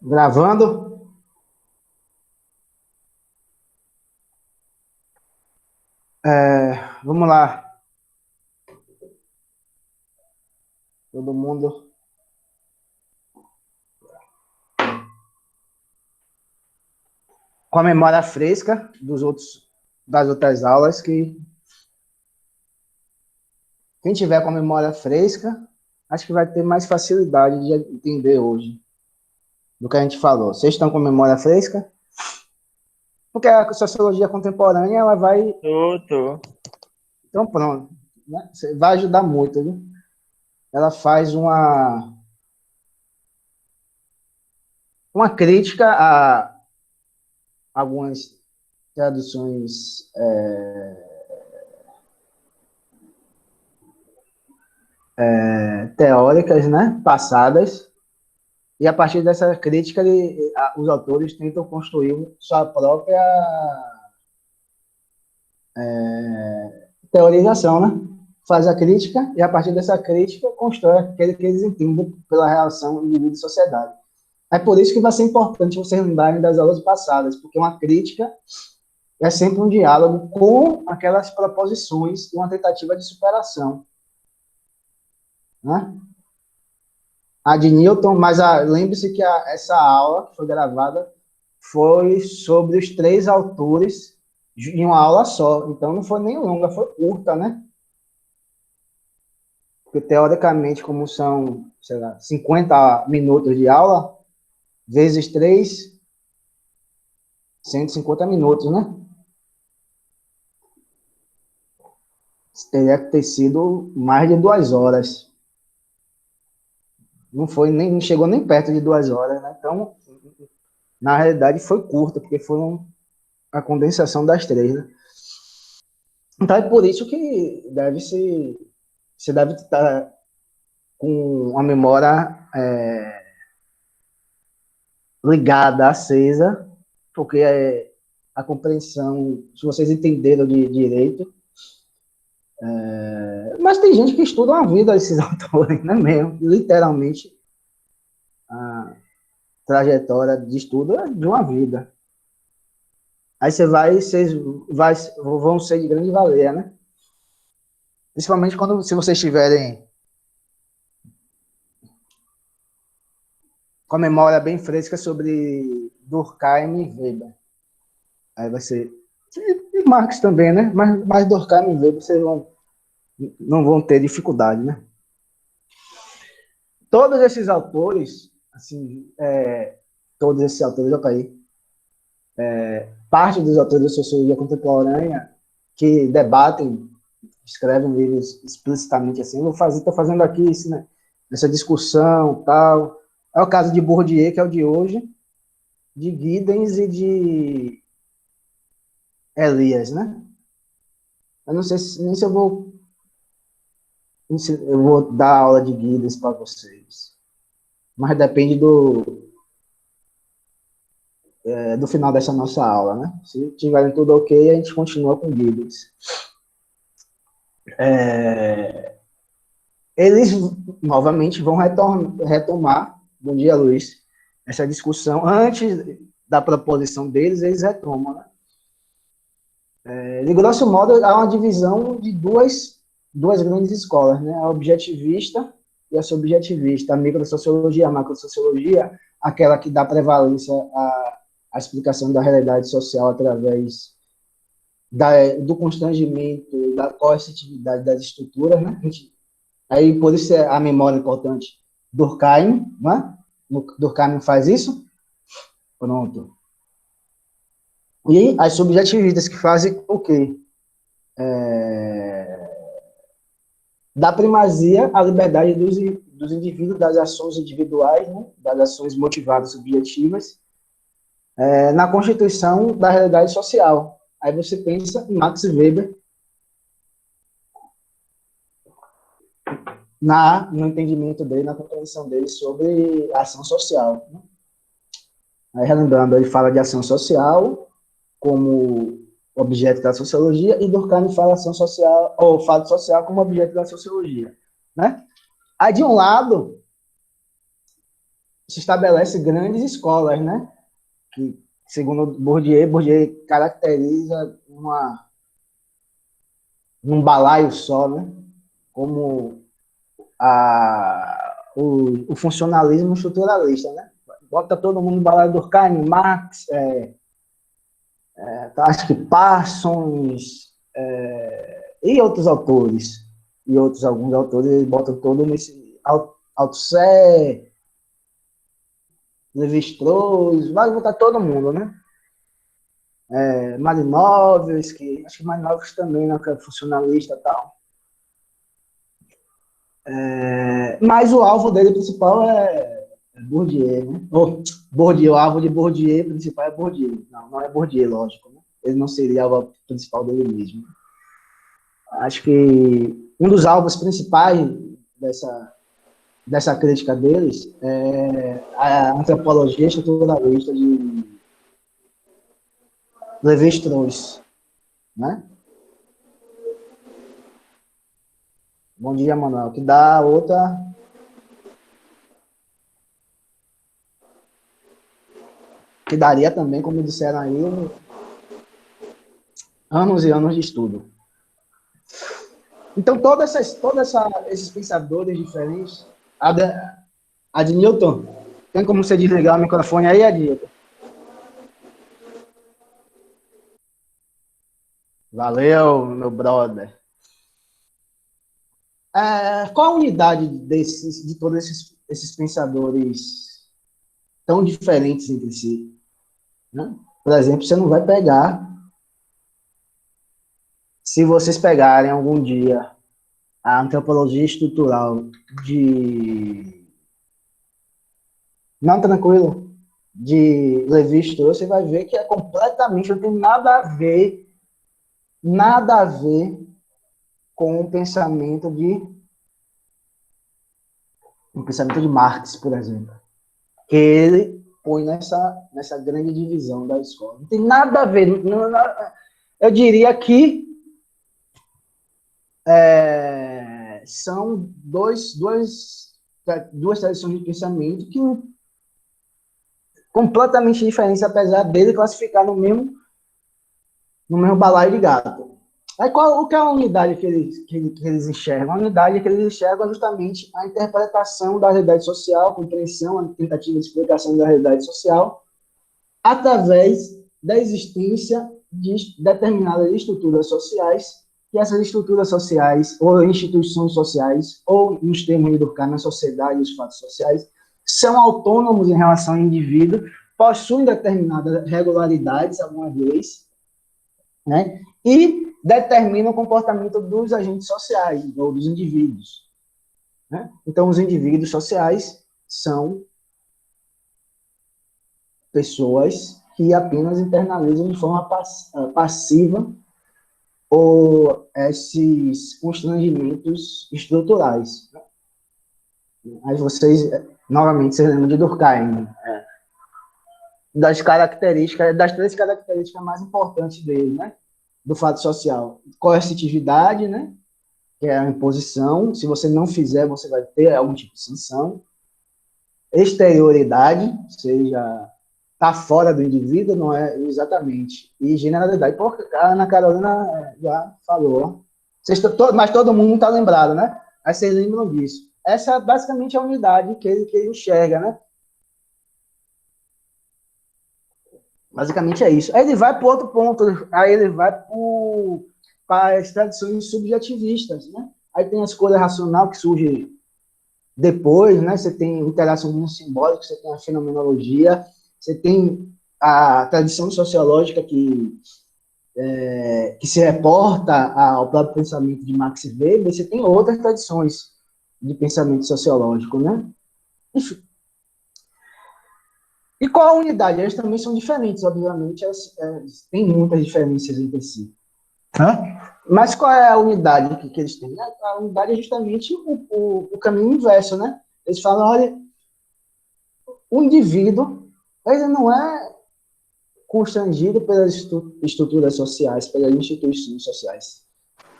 Gravando? Vamos lá. Todo mundo com a memória fresca das outras aulas, que quem tiver com a memória fresca, acho que vai ter mais facilidade de entender hoje do que a gente falou. Vocês estão com a memória fresca? Porque a sociologia contemporânea, ela vai... Tô. Então, pronto. Né? Vai ajudar muito, viu? Ela faz uma crítica a algumas traduções teóricas, né, passadas, e a partir dessa crítica os autores tentam construir sua própria teorização, né? Faz a crítica e a partir dessa crítica constrói aquele que eles entendem pela relação indivíduo e sociedade. É por isso que vai ser importante vocês lembrarem das aulas passadas, porque uma crítica é sempre um diálogo com aquelas proposições e uma tentativa de superação, né? A de Newton, mas lembre-se que essa aula que foi gravada foi sobre os três autores em uma aula só. Então não foi nem longa, foi curta, né? Porque teoricamente, como são, sei lá, 50 minutos de aula, vezes 3, 150 minutos, né? Teria que ter sido mais de 2 horas. Não chegou nem perto de 2 horas, né? Então, na realidade, foi curta, porque foi a condensação das três, né? Então é por isso que você deve estar com a memória ligada, acesa, porque a compreensão, se vocês entenderam de direito, mas tem gente que estuda uma vida esses autores, né mesmo? Literalmente, a trajetória de estudo é de uma vida. Aí vocês vão ser de grande valia, né? Principalmente se vocês estiverem com a memória bem fresca sobre Durkheim e Weber. Aí vai ser... E Marx também, né? Mas Durkheim e Weber vocês não vão ter dificuldade, né? Todos esses autores, assim, todos esses autores, parte dos autores da sociologia contemporânea que debatem, escrevem livros explicitamente assim, estou fazendo aqui isso, né? Essa discussão, tal. É o caso de Bourdieu, que é o de hoje, de Giddens e de Elias, né? Eu não sei nem se eu vou dar aula de Giddens para vocês, mas depende do final dessa nossa aula, né? Se tiverem tudo ok, a gente continua com Giddens. Eles, novamente, vão retomar, bom dia, Luiz, essa discussão. Antes da proposição deles, eles retomam, né? De grosso modo, há uma divisão de duas grandes escolas, né? A objetivista e a subjetivista, a microsociologia e a macrosociologia, aquela que dá prevalência à explicação da realidade social através do constrangimento, da coercitividade das estruturas, né? Aí, por isso, a memória é importante. Durkheim, né? Durkheim faz isso. Pronto. E as subjetivistas que fazem o quê? Dá primazia à liberdade dos indivíduos, das ações individuais, né? Das ações motivadas subjetivas, na constituição da realidade social. Aí você pensa em Max Weber, no entendimento dele, na compreensão dele sobre a ação social. Né? Aí, relembrando, ele fala de ação social como objeto da sociologia, e Durkheim fala ação social, ou fato social como objeto da sociologia. Né? Aí, de um lado, se estabelece grandes escolas, né? Que, segundo Bourdieu caracteriza num balaio só, né? Como o funcionalismo estruturalista, né? Bota todo mundo no balaio do Durkheim, Marx, acho que Parsons, e outros autores, alguns autores, eles botam todo nesse Althusser, Levi-Strauss, vai botar todo mundo, né? Malinowski, acho que Malinowski também, né, que é funcionalista e tal. Mas o alvo dele principal é Bourdieu, né? Bourdieu, o alvo de Bourdieu principal é Bourdieu. Não é Bourdieu, lógico, né? Ele não seria o alvo principal dele mesmo. Acho que um dos alvos principais dessa crítica deles é a antropologia estruturalista de Levi-Strauss, né? Bom dia, Manuel. Que dá outra... Que daria também, como disseram aí, anos e anos de estudo. Então, esses pensadores diferentes... Adnilton, tem como você desligar o microfone aí, Adnilton? Valeu, meu brother. Qual a unidade de todos esses pensadores tão diferentes entre si? Né? Por exemplo, você não vai pegar... Se vocês pegarem algum dia a antropologia estrutural Não, tranquilo. De Levi-Strauss, você vai ver que é completamente... Não tem nada a ver com o pensamento de Marx, por exemplo, que ele põe nessa grande divisão da escola. Não tem nada a ver. Eu diria que são duas tradições de pensamento que completamente diferentes, apesar dele classificar no mesmo balaio de gato. Aí o que é a unidade que eles enxergam? A unidade que eles enxergam é justamente a interpretação da realidade social, a compreensão, a tentativa de explicação da realidade social, através da existência de determinadas estruturas sociais, que essas estruturas sociais, ou instituições sociais, ou, nos termos de Durkheim, na sociedade e os fatos sociais, são autônomos em relação ao indivíduo, possuem determinadas regularidades, alguma vez, né? E determinam o comportamento dos agentes sociais, ou dos indivíduos. Né? Então, os indivíduos sociais são pessoas que apenas internalizam de forma passiva ou esses constrangimentos estruturais. Aí vocês, novamente, vocês lembram de Durkheim, das três características mais importantes dele, né? Do fato social. Coercitividade, né? Que é a imposição. Se você não fizer, você vai ter algum tipo de sanção. Exterioridade, ou seja, está fora do indivíduo, não é exatamente. E generalidade. Pô, a Ana Carolina já falou. Mas todo mundo está lembrado, né? Aí vocês lembram disso. Essa é basicamente a unidade que ele enxerga, né? Basicamente é isso. Aí ele vai para outro ponto, aí ele vai para as tradições subjetivistas, né? Aí tem a escolha racional que surge depois, né? Você tem o interacionismo simbólico, você tem a fenomenologia, você tem a tradição sociológica que se reporta ao próprio pensamento de Max Weber, você tem outras tradições de pensamento sociológico, né? Enfim. E qual a unidade? Elas também são diferentes, obviamente, elas têm muitas diferenças entre si. Mas qual é a unidade que eles têm? A unidade é justamente o caminho inverso, né? Eles falam, olha, o indivíduo, ele não é constrangido pelas estruturas sociais, pelas instituições sociais.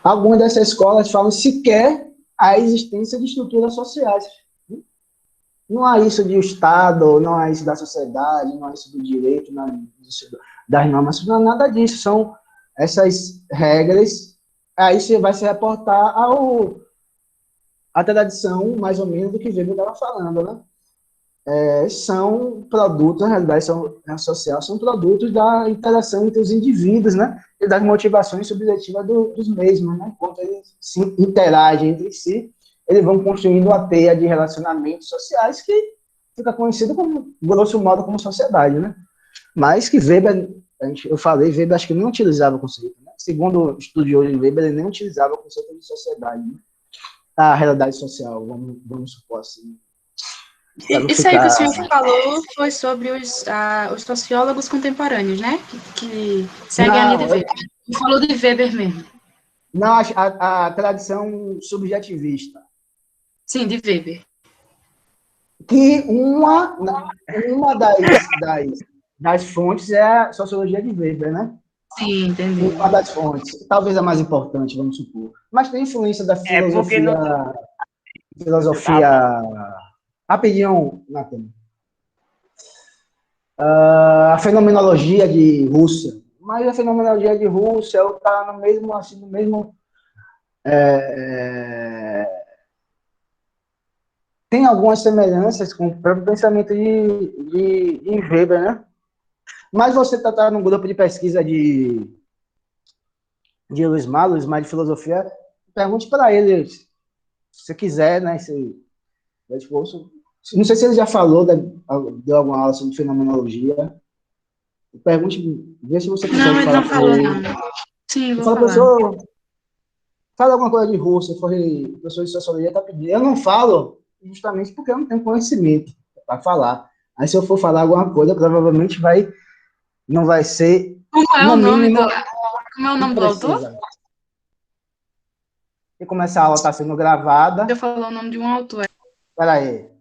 Algumas dessas escolas falam sequer a existência de estruturas sociais. Não há isso de Estado, não há isso da sociedade, não há isso do direito, não há isso das normas, não há nada disso. São essas regras, aí você vai se reportar à tradição, mais ou menos, do que Weber estava falando, né? São produtos, na realidade, social, são produtos da interação entre os indivíduos, né? E das motivações subjetivas dos mesmos, né? Enquanto eles se interagem entre si, eles vão construindo uma teia de relacionamentos sociais que fica conhecido como, grosso modo, como sociedade, né? Mas que Weber, eu falei, Weber acho que não utilizava o conceito, né? Segundo estudiosos de Weber, ele nem utilizava o conceito de sociedade, né? A realidade social, vamos supor assim, para não Isso aí que o ficar. senhor falou foi sobre os sociólogos contemporâneos, né? Que seguem a linha de Não, Weber. Ele falou de Weber mesmo. não, a tradição subjetivista. Sim, de Weber. Que uma das fontes é a sociologia de Weber, né? Sim, entendi. Uma das fontes, talvez a mais importante, vamos supor. Mas tem influência da É porque filosofia, no eu filosofia. tava Rapidinho, Nathan. A fenomenologia de Rússia. Mas a fenomenologia de Rússia está no mesmo, assim, no mesmo. Tem algumas semelhanças com o próprio pensamento de Weber, né? Mas você está num grupo de pesquisa de Luiz Mar de filosofia, pergunte para ele, se você quiser, né? Não sei se ele já falou, deu alguma aula sobre fenomenologia. Pergunte, vê se você Não, consegue ele falar não com falou, ele. não. Sim, vou Fala, falar. professor, fala alguma coisa de Rússia. Eu falei, professor de sociologia está pedindo. Eu não falo justamente porque eu não tenho conhecimento para falar. Aí, se eu for falar alguma coisa, provavelmente não vai ser, no mínimo, Como é o nome do autor? imprecisa. E como essa aula está sendo gravada, Eu falar o nome de um autor. espera aí.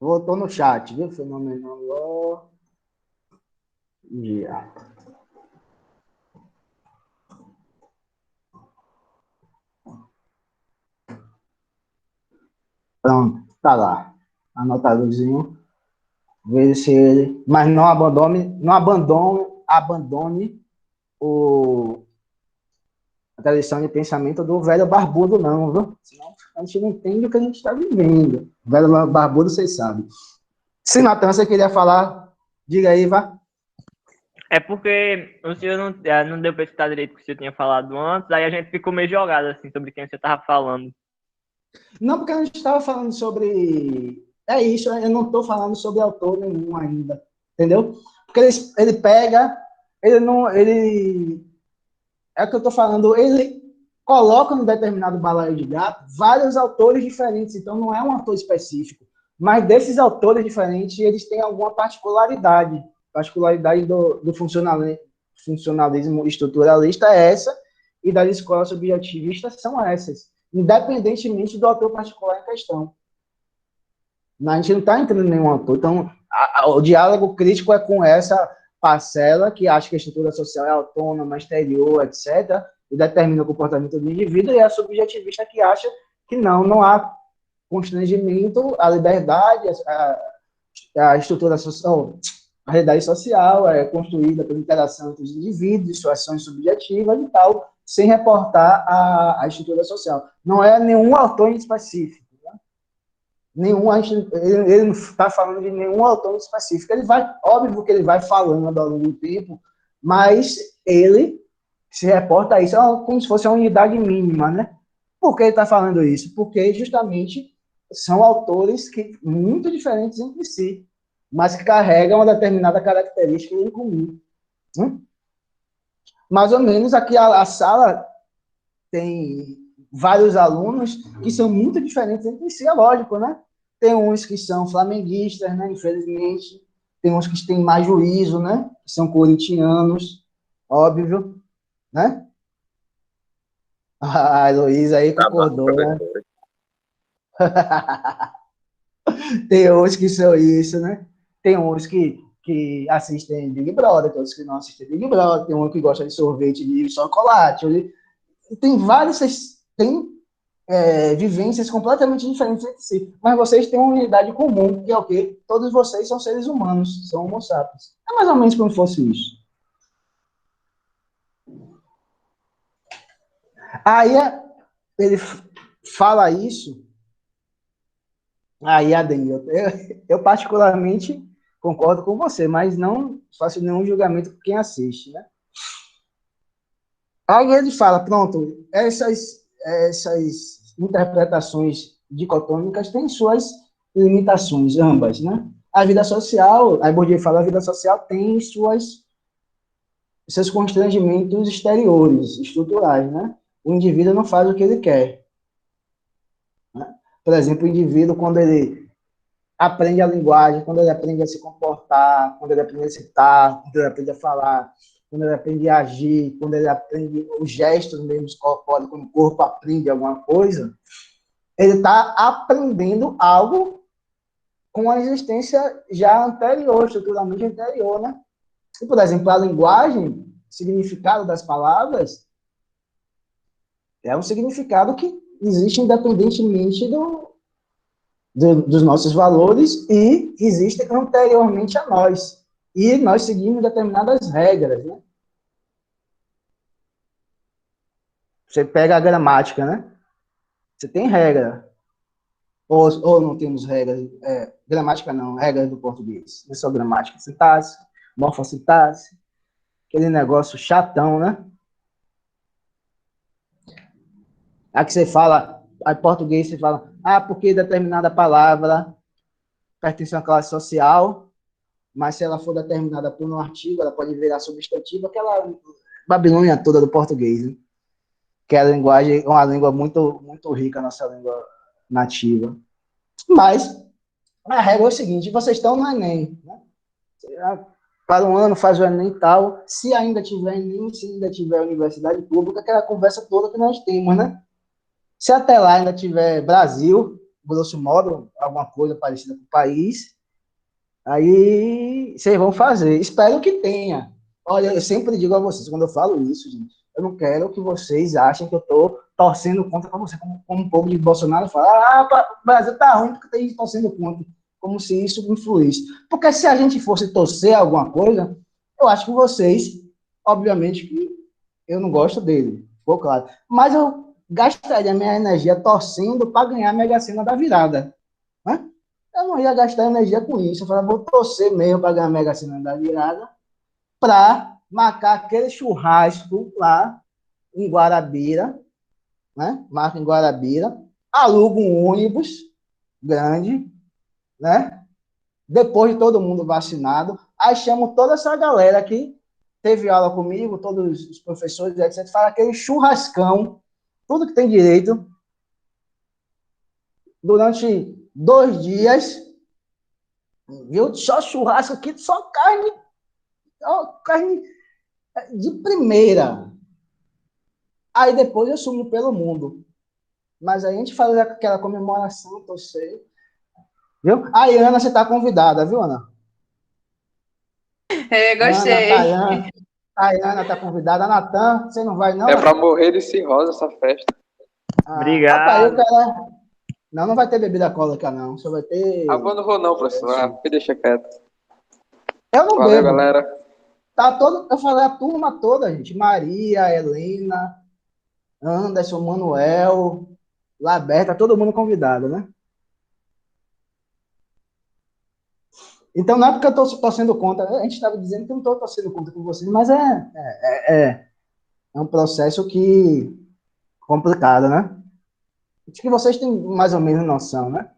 Voltou no chat, viu? Fenomenologia. Pronto, tá lá. Anotadozinho. Veja se ele. Mas não abandone a tradição de pensamento do velho barbudo, não, viu? Senão a gente não entende o que a gente está vivendo. O velho barbudo, vocês sabem. Se Natan, você queria falar, diga aí, vá. É porque o senhor não deu para citar direito o que o senhor tinha falado antes, aí a gente ficou meio jogado assim sobre quem você estava falando. Não, porque a gente estava falando sobre. É isso, eu não estou falando sobre autor nenhum ainda, entendeu? Porque ele pega, ele não. Ele. É o que eu estou falando, ele coloca num determinado balaio de gato vários autores diferentes, então não é um autor específico. Mas desses autores diferentes, eles têm alguma particularidade. A particularidade do funcionalismo estruturalista é essa, e das escolas subjetivistas são essas, independentemente do autor particular em questão. A gente não está entrando em nenhum autor. Então, o diálogo crítico é com essa parcela que acha que a estrutura social é autônoma, exterior, etc., e determina o comportamento do indivíduo, e a subjetivista que acha que não há constrangimento, a liberdade, a estrutura social, a realidade social é construída pela interação entre os indivíduos, suas ações subjetivas e tal, sem reportar a estrutura social. Não é nenhum autor em específico. Ele não está falando de nenhum autor específico. Óbvio que ele vai falando ao longo do tempo, mas ele se reporta a isso como se fosse uma unidade mínima, né? Por que ele está falando isso? Porque justamente são autores muito diferentes entre si, mas que carregam uma determinada característica em comum. Mais ou menos aqui a sala tem vários alunos que são muito diferentes entre si, é lógico, né? Tem uns que são flamenguistas, né? Infelizmente. Tem uns que têm mais juízo, né? Que são corintianos, óbvio, né? A Heloísa aí concordou, né? Tem uns que são isso, né? Tem uns que assistem Big Brother, tem outros que não assistem Big Brother, tem um que gosta de sorvete de chocolate. Tem vários, tem vivências completamente diferentes entre si, mas vocês têm uma unidade comum, que é o quê? Todos vocês são seres humanos, são homo sapiens. É mais ou menos como fosse isso. Aí ele fala isso, aí Ademir, eu particularmente concordo com você, mas não faço nenhum julgamento com quem assiste, né? Aí ele fala, pronto, essas interpretações dicotômicas têm suas limitações, ambas, né? A vida social, aí Bourdieu fala, a vida social tem seus constrangimentos exteriores, estruturais, né? O indivíduo não faz o que ele quer. Né? Por exemplo, o indivíduo, quando ele aprende a linguagem, quando ele aprende a se comportar, quando ele aprende a citar, quando ele aprende a falar, quando ele aprende a agir, quando ele aprende os gestos mesmo corpóreos, quando o corpo aprende alguma coisa, ele está aprendendo algo com a existência já anterior, estruturalmente anterior, né? E, por exemplo, a linguagem, o significado das palavras, é um significado que existe independentemente dos nossos valores e existe anteriormente a nós. E nós seguimos determinadas regras, né? Você pega a gramática, né? Você tem regra. Ou não temos regras. Gramática não, regras do português. Não é só gramática. Sintaxe, morfossintaxe, aquele negócio chatão, né? Aqui você fala, em português você fala, porque determinada palavra pertence a uma classe social, mas se ela for determinada por um artigo, ela pode virar substantivo, aquela Babilônia toda do português, né? Que é a linguagem, uma língua muito, muito rica, a nossa língua nativa. Mas a regra é o seguinte, vocês estão no Enem, né? Para um ano faz o Enem e tal, se ainda tiver Enem, se ainda tiver universidade pública, aquela conversa toda que nós temos, né? Se até lá ainda tiver Brasil, grosso modo, alguma coisa parecida com o país, aí vocês vão fazer. Espero que tenha. Olha, eu sempre digo a vocês, quando eu falo isso, gente, eu não quero que vocês achem que eu estou torcendo contra para você, como um povo de Bolsonaro fala, o Brasil tá ruim porque tem gente torcendo contra, como se isso influísse. Porque se a gente fosse torcer alguma coisa, eu acho que vocês, obviamente que eu não gosto dele, ficou claro. Mas eu gastaria minha energia torcendo para ganhar a Mega Sena da virada. Né? Eu não ia gastar energia com isso. Eu falei, vou torcer mesmo para ganhar a Mega Sena da virada para marcar aquele churrasco lá em Guarabira, né? Marca em Guarabira, aluga um ônibus grande, né? Depois de todo mundo vacinado, aí chamo toda essa galera que teve aula comigo, todos os professores, etc., faz aquele churrascão, tudo que tem direito, durante 2 dias, viu? Só churrasco aqui, só carne de primeira. Aí depois eu sumo pelo mundo. Mas aí a gente faz aquela comemoração, torcer. Viu? Aí, Ana, você está convidada, viu, Ana? Gostei. Ana está convidada. Natan, você não vai, não? É para morrer de cirrose essa festa. Obrigado. Rapaz, não vai ter bebida alcoólica, não. Só vai ter. Eu não vou, não, professor. Me deixa quieto. Eu não Valeu, bebo. galera. Eu falei a turma toda, gente. Maria, Helena, Anderson, Manuel, Laberta, todo mundo convidado, né? Então, não é porque eu estou torcendo contra, a gente estava dizendo que eu não estou torcendo contra com vocês, mas é um processo complicado, né? Acho que vocês têm mais ou menos noção, né?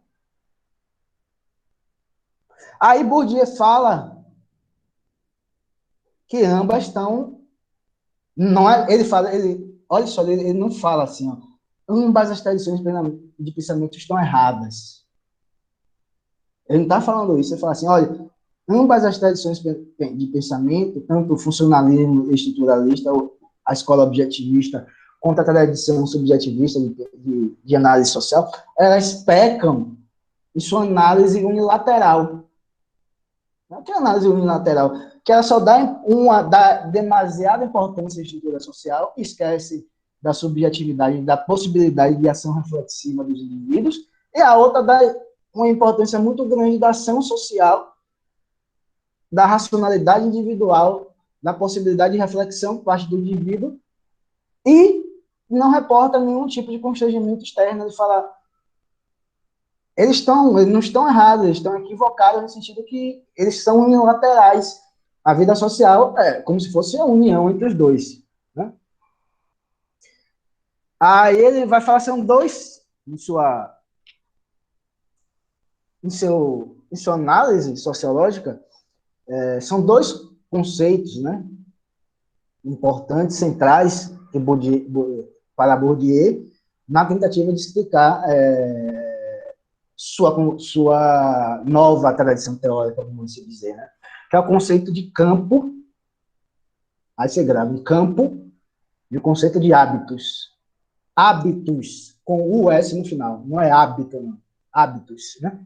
Aí Bourdieu fala que ambas estão... Não é, olha só, ele não fala assim, ó, ambas as tradições de pensamento estão erradas. Ele não está falando isso, ele fala assim, olha, ambas as tradições de pensamento, tanto o funcionalismo estruturalista, a escola objetivista, quanto a tradição subjetivista de análise social, elas pecam em sua análise unilateral. Não é análise unilateral, que ela só dá demasiada importância à estrutura social e esquece da subjetividade, da possibilidade de ação reflexiva dos indivíduos, e a outra dá uma importância muito grande da ação social, da racionalidade individual, da possibilidade de reflexão por parte do indivíduo, e não reporta nenhum tipo de constrangimento externo de falar. Eles não estão errados, eles estão equivocados no sentido que eles são unilaterais. A vida social é como se fosse a união entre os dois, né? Aí ele vai falar, são dois, em sua análise sociológica, são dois conceitos, né, importantes, centrais, para Bourdieu, na tentativa de explicar sua nova tradição teórica, vamos dizer, né? Que é o conceito de campo, aí você grava um campo, e o conceito de hábitos. Hábitos, com US no final, não é hábito, não. Hábitos, né?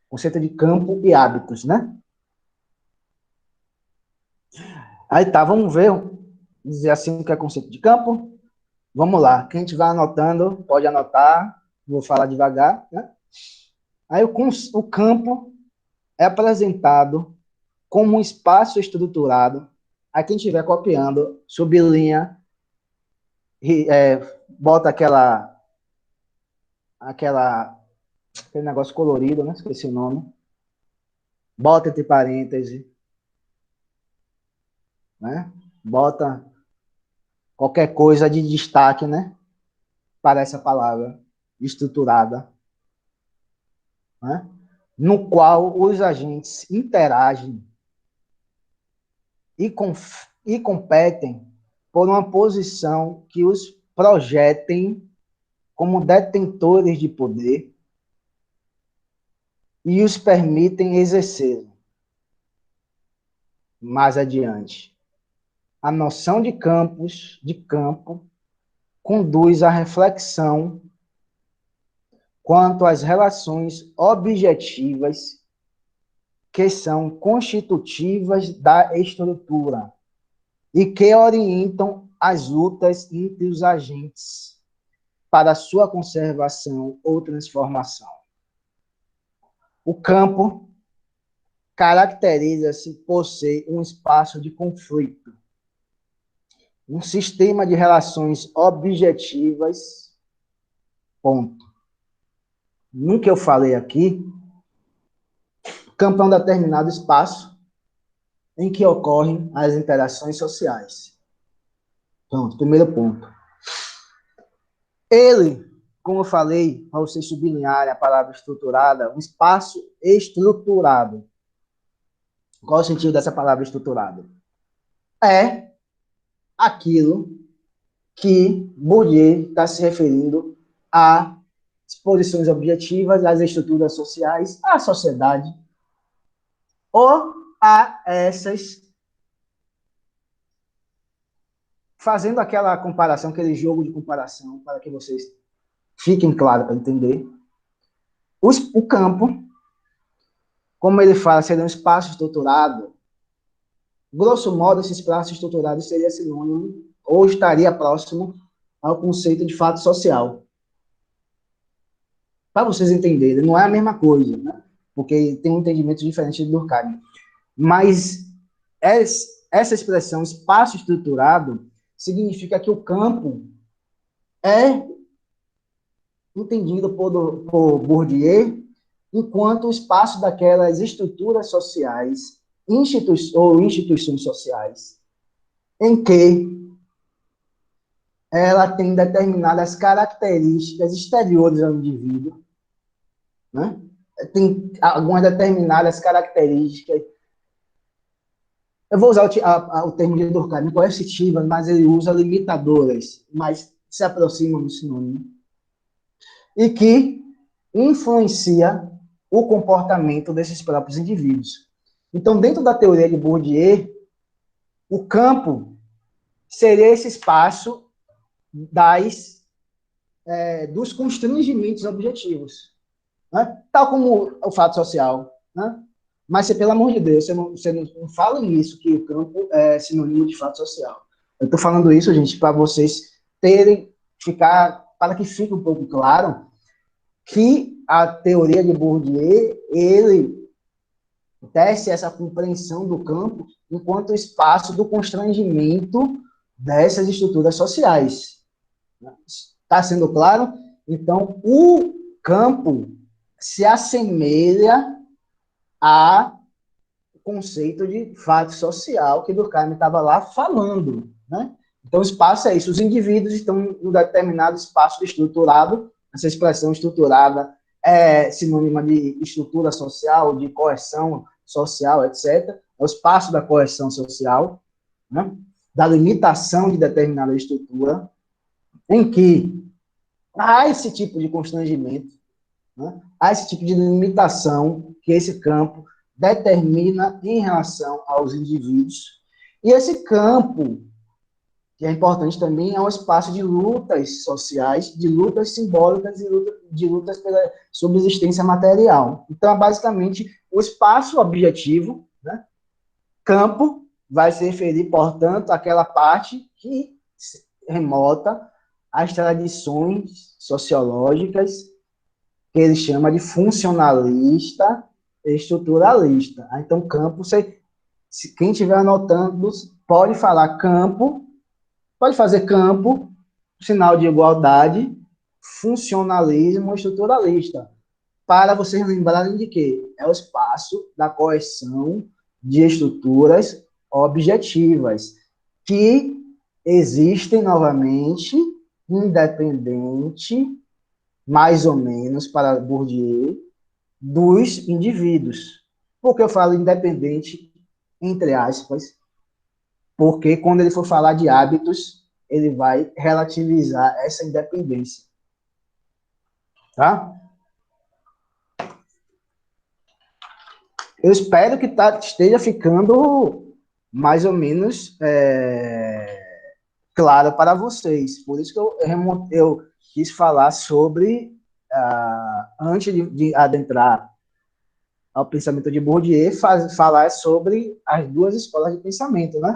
Conceito de campo e hábitos, né? Aí tá, vamos ver, dizer assim o que é conceito de campo. Vamos lá, quem estiver anotando, pode anotar, vou falar devagar, né? Aí o campo é apresentado como um espaço estruturado. Aí quem estiver copiando, sublinha, bota aquele negócio colorido, né? Esqueci o nome. Bota entre parênteses, né? Bota qualquer coisa de destaque, né? Para essa palavra estruturada, né? No qual os agentes interagem e competem por uma posição que os projetem como detentores de poder e os permitem exercer. Mais adiante, a noção de campo conduz à reflexão quanto às relações objetivas que são constitutivas da estrutura e que orientam as lutas entre os agentes para sua conservação ou transformação. O campo caracteriza-se por ser um espaço de conflito, um sistema de relações objetivas, ponto. No que eu falei aqui, campo é um determinado espaço em que ocorrem as interações sociais. Pronto, primeiro ponto. Ele, como eu falei, para vocês sublinharem a palavra estruturada, um espaço estruturado. Qual o sentido dessa palavra estruturado? É aquilo que Bourdieu está se referindo a exposições objetivas, às estruturas sociais, à sociedade, ou a essas, fazendo aquela comparação, aquele jogo de comparação, para que vocês fiquem claros para entender. O campo, como ele fala, seria um espaço estruturado. Grosso modo, esse espaço estruturado seria sinônimo, ou estaria próximo ao conceito de fato social. Para vocês entenderem, não é a mesma coisa, né? Porque tem um entendimento diferente do Durkheim. Mas essa expressão espaço estruturado significa que o campo é entendido por Bourdieu enquanto o espaço daquelas estruturas sociais ou instituições sociais em que ela tem determinadas características exteriores ao indivíduo, né? Tem algumas determinadas características. Eu vou usar o termo de Durkheim, coercitivas, mas ele usa limitadoras, mas se aproximam do sinônimo. E que influencia o comportamento desses próprios indivíduos. Então, dentro da teoria de Bourdieu, o campo seria esse espaço dos constrangimentos objetivos, né? Tal como o fato social, né? Mas, pelo amor de Deus, você não fala nisso, que o campo é sinônimo de fato social. Eu estou falando isso, gente, para vocês terem para que fique um pouco claro que a teoria de Bourdieu, ele tece essa compreensão do campo enquanto espaço do constrangimento dessas estruturas sociais. Está sendo claro? Então, o campo se assemelha ao conceito de fato social que Durkheim estava lá falando, né? Então, o espaço é isso. Os indivíduos estão em um determinado espaço estruturado. Essa expressão estruturada é sinônima de estrutura social, de coerção social, etc. É o espaço da coerção social, né? Da limitação de determinada estrutura, em que há esse tipo de constrangimento, né? Há esse tipo de limitação que esse campo determina em relação aos indivíduos. E esse campo, que é importante também, é um espaço de lutas sociais, de lutas simbólicas e de lutas pela subsistência material. Então, é basicamente, o espaço objetivo, né? Campo, vai se referir, portanto, àquela parte que remota às tradições sociológicas que ele chama de funcionalista e estruturalista. Então, campo, quem estiver anotando, pode falar campo, pode fazer campo, sinal de igualdade, funcionalismo estruturalista, para vocês lembrarem de que é o espaço da coerção de estruturas objetivas, que existem novamente, independente, mais ou menos, para Bourdieu, dos indivíduos. Por que eu falo independente, entre aspas? Porque quando ele for falar de hábitos, ele vai relativizar essa independência. Tá? Eu espero que esteja ficando mais ou menos claro para vocês. Por isso que eu quis falar sobre, antes de adentrar ao pensamento de Bourdieu, falar sobre as duas escolas de pensamento, né?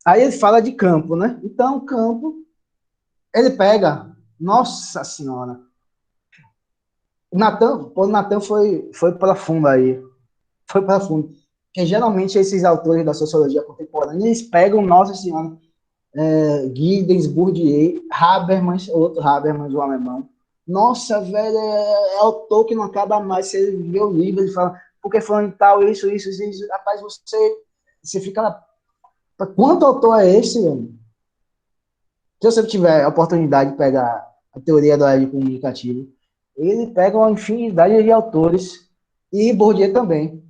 Aí ele fala de campo, né? Então, campo, ele pega, nossa senhora, o Natan foi para fundo aí, foi para fundo, porque geralmente esses autores da sociologia contemporânea, eles pegam, nossa senhora, Giddens, Bourdieu, Habermas, outro Habermas, o alemão, nossa, velho, é autor que não acaba mais, você vê o livro, ele fala, porque falando tal, isso, rapaz, você fica lá, quanto autor é esse, velho? Se você tiver a oportunidade de pegar a teoria do área comunicativo, ele pega uma infinidade de autores, e Bourdieu também.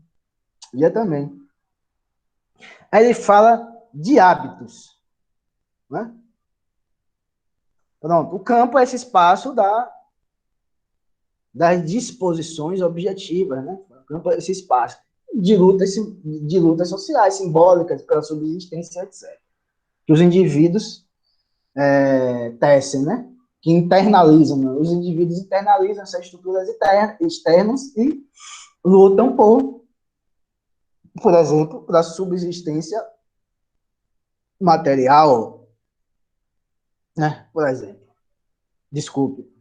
Aí ele fala de hábitos, né? Pronto, o campo é esse espaço das disposições objetivas, né? O campo é esse espaço de lutas sociais, simbólicas, pela subsistência, etc. Que os indivíduos tecem, né? Que internalizam, né? Os indivíduos internalizam essas estruturas externas e lutam por exemplo, da subsistência material, né? Por exemplo. Desculpe.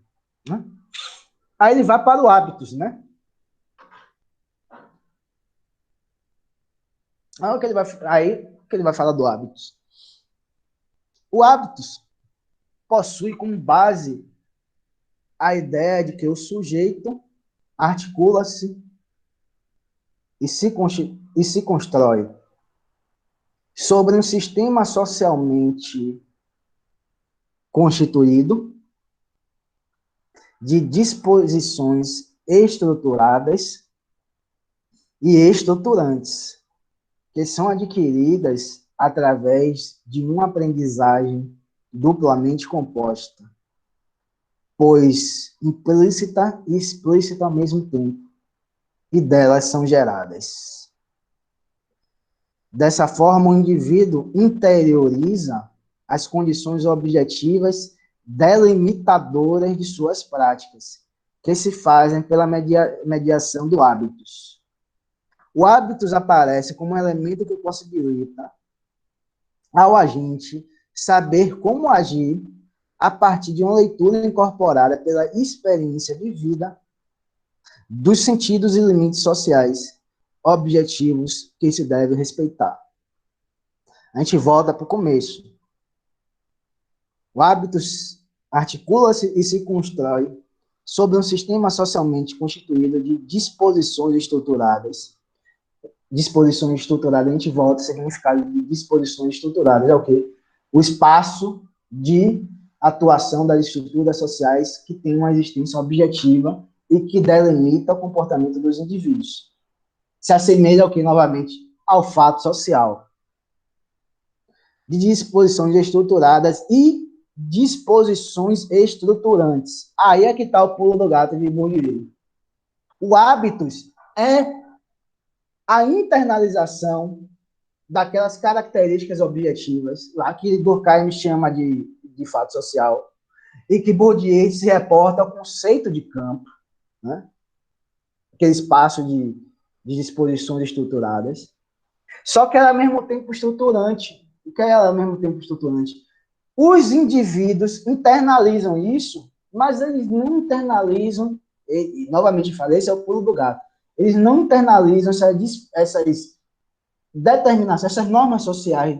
Né? Aí ele vai para o hábitos, né? Aí que ele vai falar do hábitos. O hábitos possui como base a ideia de que o sujeito articula-se e se constrói sobre um sistema socialmente constituído de disposições estruturadas e estruturantes, que são adquiridas através de uma aprendizagem duplamente composta, pois implícita e explícita ao mesmo tempo, e delas são geradas. Dessa forma, o indivíduo interioriza as condições objetivas delimitadoras de suas práticas, que se fazem pela mediação do hábitos. O hábitos aparece como um elemento que possibilita ao agente saber como agir a partir de uma leitura incorporada pela experiência de vida dos sentidos e limites sociais, objetivos que se deve respeitar. A gente volta para o começo. O hábito articula-se e se constrói sobre um sistema socialmente constituído de disposições estruturadas. Disposições estruturadas, a gente volta ao significado de disposições estruturadas. É o quê? O espaço de atuação das estruturas sociais que tem uma existência objetiva e que delimita o comportamento dos indivíduos. Se assemelha ao que, novamente, ao fato social. De disposições estruturadas e disposições estruturantes. Aí é que está o pulo do gato de Bourdieu. O hábitos é a internalização daquelas características objetivas, lá que Durkheim chama de fato social, e que Bourdieu se reporta ao conceito de campo, né? Aquele espaço de disposições estruturadas. Só que ela, ao mesmo tempo, estruturante. O que é ela, ao mesmo tempo, estruturante? Os indivíduos internalizam isso, mas eles não internalizam, e novamente falei, esse é o pulo do gato, eles não internalizam essas determinações, essas normas sociais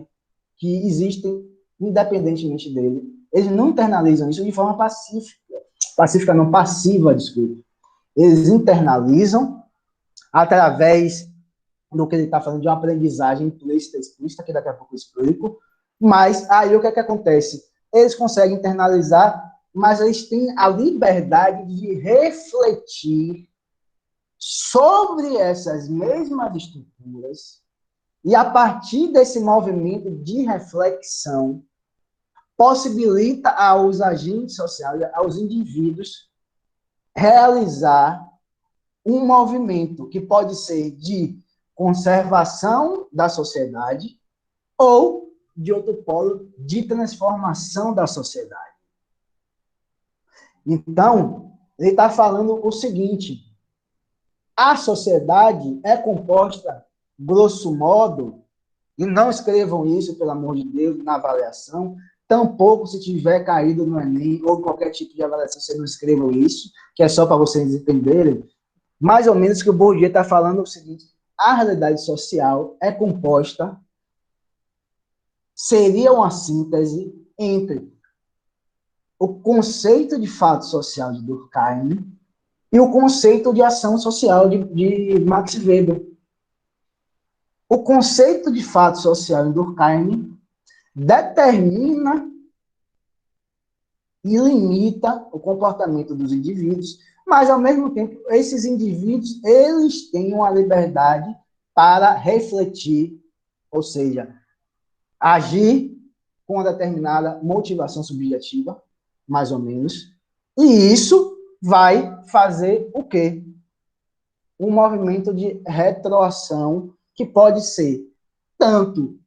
que existem independentemente dele. Eles não internalizam isso de forma passiva, desculpa. Eles internalizam através do que ele está falando de uma aprendizagem implícita, explícita, que daqui a pouco eu explico. Mas aí o que é que acontece? Eles conseguem internalizar, mas eles têm a liberdade de refletir sobre essas mesmas estruturas e, a partir desse movimento de reflexão, possibilita aos agentes sociais, aos indivíduos, realizar um movimento que pode ser de conservação da sociedade ou, de outro polo, de transformação da sociedade. Então, ele está falando o seguinte: a sociedade é composta, grosso modo, e não escrevam isso, pelo amor de Deus, na avaliação, tampouco se tiver caído no Enem ou qualquer tipo de avaliação, vocês não escrevam isso, que é só para vocês entenderem. Mais ou menos que o Bourdieu está falando o seguinte: a realidade social é composta, seria uma síntese entre o conceito de fato social de Durkheim e o conceito de ação social de Max Weber. O conceito de fato social em Durkheim determina e limita o comportamento dos indivíduos, mas, ao mesmo tempo, esses indivíduos, eles têm uma liberdade para refletir, ou seja, agir com uma determinada motivação subjetiva, mais ou menos, e isso vai fazer o quê? Um movimento de retroação que pode ser tanto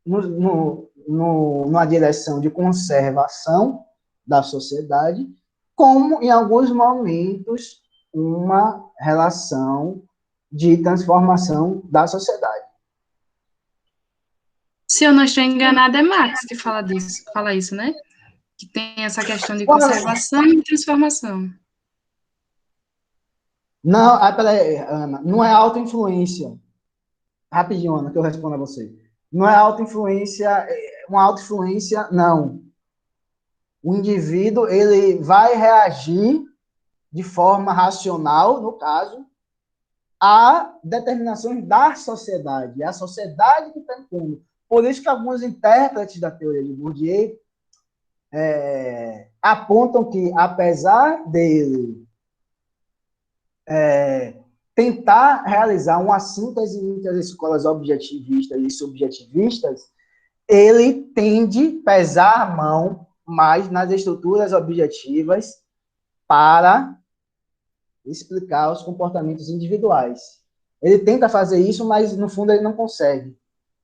numa direção de conservação da sociedade, como, em alguns momentos, uma relação de transformação da sociedade. Se eu não estou enganada, é Marx que fala isso, né? Que tem essa questão de conservação e transformação. Não, peraí, Ana, não é autoinfluência. Rapidinho, Ana, que eu respondo a você. Não é autoinfluência, uma autoinfluência, não. O indivíduo, ele vai reagir de forma racional, no caso, a determinações da sociedade. É a sociedade que está impondo. Por isso que alguns intérpretes da teoria de Bourdieu apontam que, apesar dele tentar realizar uma síntese entre as escolas objetivistas e subjetivistas, ele tende a pesar a mão mais nas estruturas objetivas para explicar os comportamentos individuais. Ele tenta fazer isso, mas, no fundo, ele não consegue.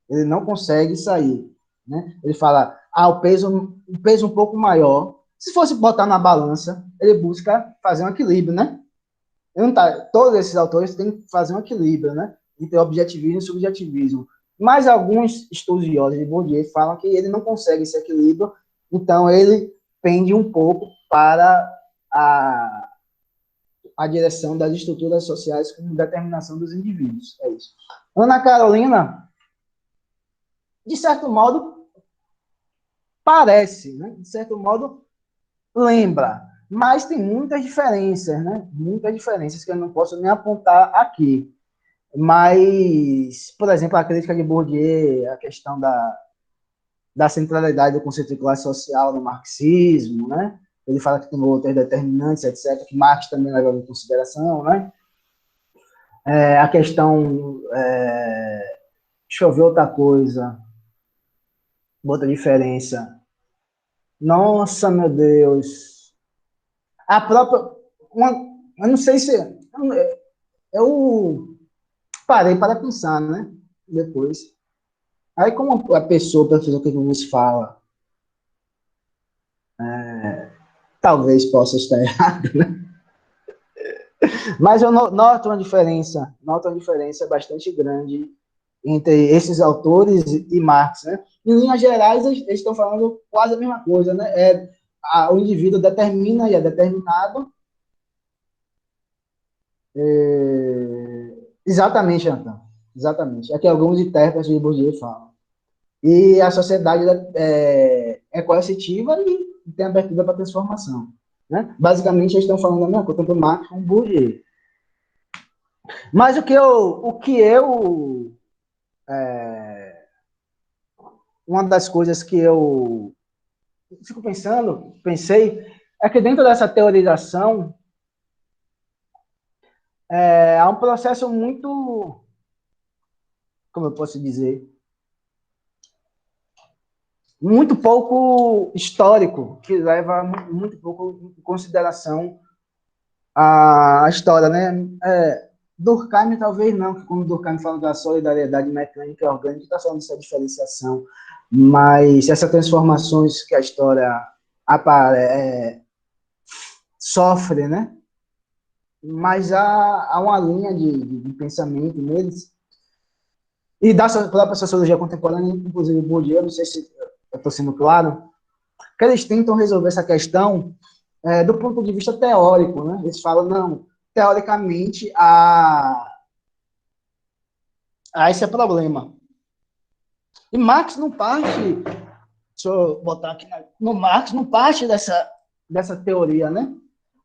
Ele não consegue sair. Né? Ele fala, o peso um pouco maior. Se fosse botar na balança, ele busca fazer um equilíbrio, né? Todos esses autores têm que fazer um equilíbrio, né? Entre objetivismo e subjetivismo. Mas alguns estudiosos de Bourdieu falam que ele não consegue esse equilíbrio, então ele pende um pouco para a direção das estruturas sociais como determinação dos indivíduos. É isso. Ana Carolina, de certo modo, parece, né? De certo modo, lembra, mas tem muitas diferenças, né? Muitas diferenças que eu não posso nem apontar aqui. Mas, por exemplo, a crítica de Bourdieu, a questão da centralidade do conceito de classe social no marxismo, né? Ele fala que tem outras determinantes, etc., que Marx também leva em consideração, né? A questão... deixa eu ver outra coisa. Outra diferença. Nossa, meu Deus. A própria... eu não sei se... Eu parei para pensar, né? Depois. Aí, como a pessoa, professor, que nos fala, talvez possa estar errado, né? Mas eu noto uma diferença bastante grande entre esses autores e Marx, né? Em linhas gerais, eles estão falando quase a mesma coisa, né? O indivíduo determina e é determinado. Exatamente, Antônio. Exatamente. É que alguns intérpretes de Bourdieu falam. E a sociedade é coercitiva e tem abertura para transformação. Né? Basicamente, eles estão falando a mesma coisa, tanto Marx como Bourdieu. Mas uma das coisas que eu fico pensei, é que dentro dessa teorização há um processo muito, como eu posso dizer, muito pouco histórico, que leva muito pouco em consideração a história, né? Durkheim talvez não, que como Durkheim fala da solidariedade mecânica e orgânica, está falando dessa diferenciação, mas essas transformações que a história sofre, né? Mas há uma linha de pensamento neles, e da própria sociologia contemporânea, inclusive Bourdieu, não sei se eu estou sendo claro, que eles tentam resolver essa questão do ponto de vista teórico, né? Eles falam, não, teoricamente, esse é problema. E Marx não parte, deixa eu botar aqui, no Marx não parte dessa teoria, né?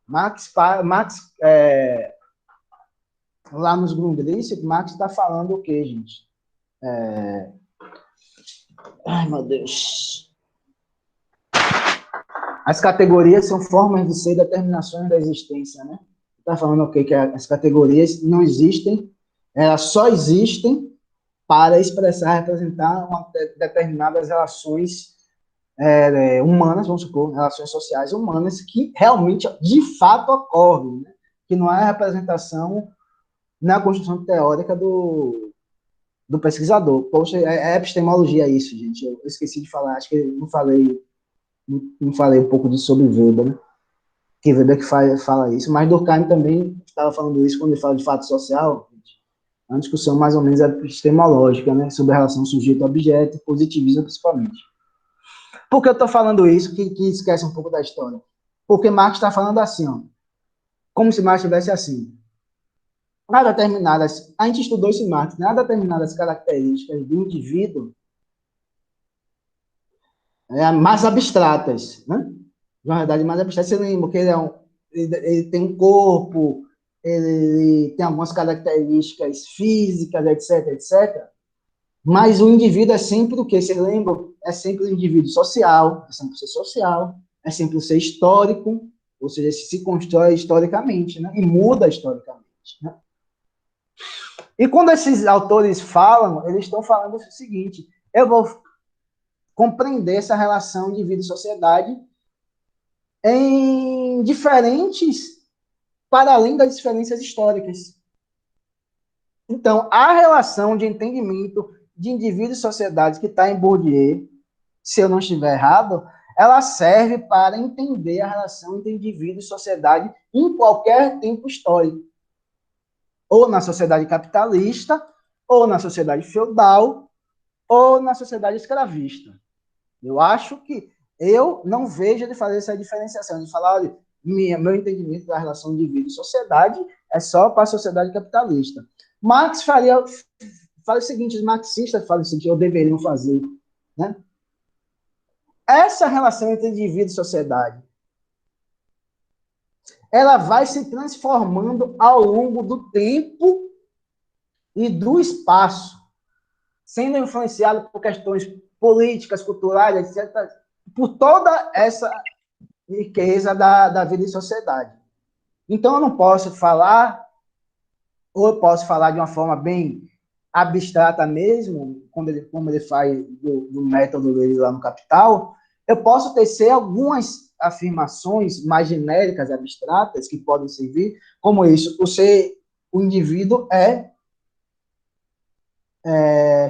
Marx lá nos Grundrisse, Marx está falando o quê, gente? Ai, meu Deus. As categorias são formas de ser determinações da existência, né? Está falando o quê? Que as categorias não existem, elas só existem para expressar, representar determinadas relações humanas, vamos supor, relações sociais humanas, que realmente, de fato, ocorrem, né? Que não é a representação na construção teórica do pesquisador. Poxa, é epistemologia isso, gente. Eu esqueci de falar, acho que não falei um pouco disso sobre Weber, né? Que Weber que fala isso, mas Durkheim também estava falando isso quando ele fala de fato social. É uma discussão mais ou menos epistemológica, né? Sobre a relação sujeito-objeto, positivismo principalmente. Por que eu estou falando isso, que esquece um pouco da história? Porque Marx está falando assim, ó, como se Marx estivesse assim. A gente estudou esse Marx, determinadas características do indivíduo mais abstratas, né? De uma realidade mais abstrata. Você lembra que ele tem um corpo, ele tem algumas características físicas, etc, etc. Mas o indivíduo é sempre o quê? Você lembra? É sempre o indivíduo social, é sempre o ser social, é sempre o ser histórico, ou seja, se constrói historicamente, né? E muda historicamente, né? E quando esses autores falam, eles estão falando o seguinte: eu vou compreender essa relação de vida e sociedade em diferentes, para além das diferenças históricas. Então, a relação de entendimento de indivíduo e sociedade que está em Bourdieu, se eu não estiver errado, ela serve para entender a relação entre indivíduo e sociedade em qualquer tempo histórico. Ou na sociedade capitalista, ou na sociedade feudal, ou na sociedade escravista. Eu não vejo de fazer essa diferenciação, de falar, olha, meu entendimento da relação de indivíduo e sociedade é só para a sociedade capitalista. Marx fala o seguinte, os marxistas falam o seguinte, ou deveriam fazer, né? Essa relação entre indivíduo e sociedade, ela vai se transformando ao longo do tempo e do espaço, sendo influenciado por questões políticas, culturais, etc., por toda essa riqueza da vida em sociedade. Então, eu não posso falar, ou eu posso falar de uma forma bem abstrata mesmo, como ele faz do método dele lá no Capital, eu posso tecer algumas afirmações mais genéricas, abstratas, que podem servir, como isso, o indivíduo é